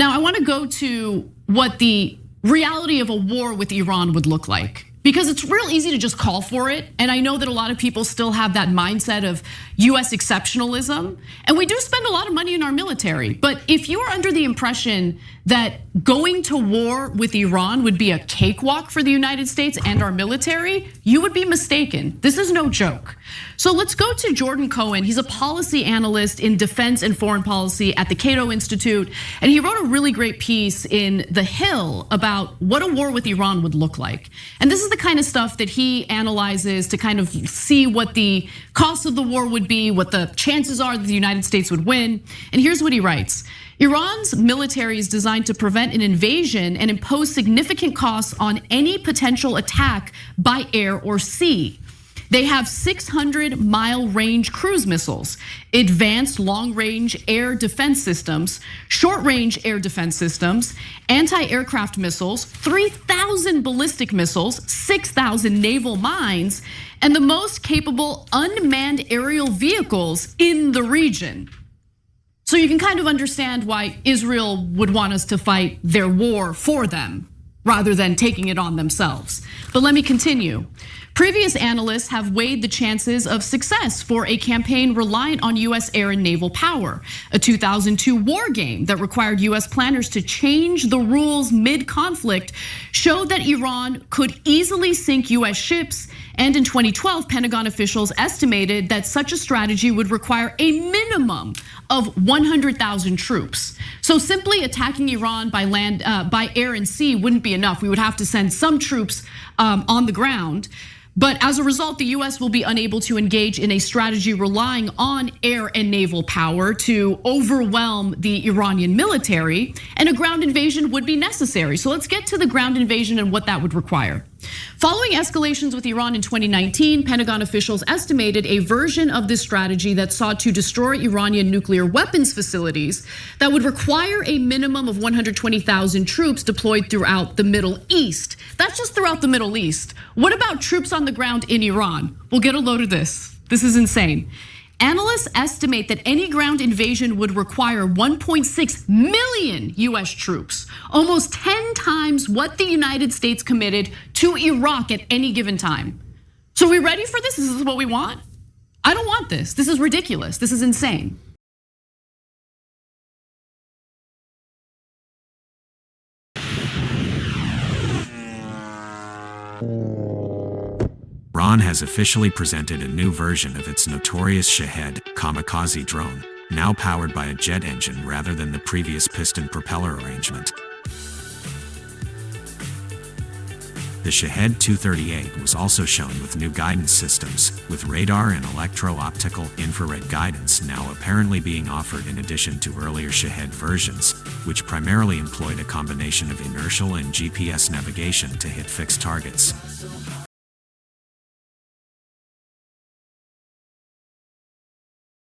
Now, I want to go to what the reality of a war with Iran would look like, because it's real easy to just call for it. And I know that a lot of people still have that mindset of US exceptionalism. And we do spend a lot of money in our military. But if you are under the impression that going to war with Iran would be a cakewalk for the United States and our military, you would be mistaken. This is no joke. So let's go to Jordan Cohen. He's a policy analyst in defense and foreign policy at the Cato Institute. And he wrote a really great piece in The Hill about what a war with Iran would look like. And this is the kind of stuff that he analyzes to kind of see what the cost of the war would be, what the chances are that the United States would win. And here's what he writes. Iran's military is designed to prevent an invasion and impose significant costs on any potential attack by air or sea. They have 600-mile range cruise missiles, advanced long-range air defense systems, short-range air defense systems, anti-aircraft missiles, 3,000 ballistic missiles, 6,000 naval mines, and the most capable unmanned aerial vehicles in the region. So you can kind of understand why Israel would want us to fight their war for them rather than taking it on themselves. But let me continue. Previous analysts have weighed the chances of success for a campaign reliant on US air and naval power. A 2002 war game that required US planners to change the rules mid-conflict showed that Iran could easily sink US ships. And in 2012, Pentagon officials estimated that such a strategy would require a minimum of 100,000 troops. So simply attacking Iran by land, by air and sea wouldn't be enough. We would have to send some troops on the ground. But as a result, the US will be unable to engage in a strategy relying on air and naval power to overwhelm the Iranian military, and a ground invasion would be necessary. So let's get to the ground invasion and what that would require. Following escalations with Iran in 2019, Pentagon officials estimated a version of this strategy that sought to destroy Iranian nuclear weapons facilities that would require a minimum of 120,000 troops deployed throughout the Middle East. That's just throughout the Middle East. What about troops on the ground in Iran? We'll get a load of this. This is insane. Analysts estimate that any ground invasion would require 1.6 million US troops, almost 10 times what the United States committed to Iraq at any given time. So are we ready for this? Is this what we want? I don't want this. This is ridiculous. This is insane. Iran has officially presented a new version of its notorious Shahed kamikaze drone, now powered by a jet engine rather than the previous piston propeller arrangement. The Shahed 238 was also shown with new guidance systems, with radar and electro-optical infrared guidance now apparently being offered in addition to earlier Shahed versions, which primarily employed a combination of inertial and GPS navigation to hit fixed targets.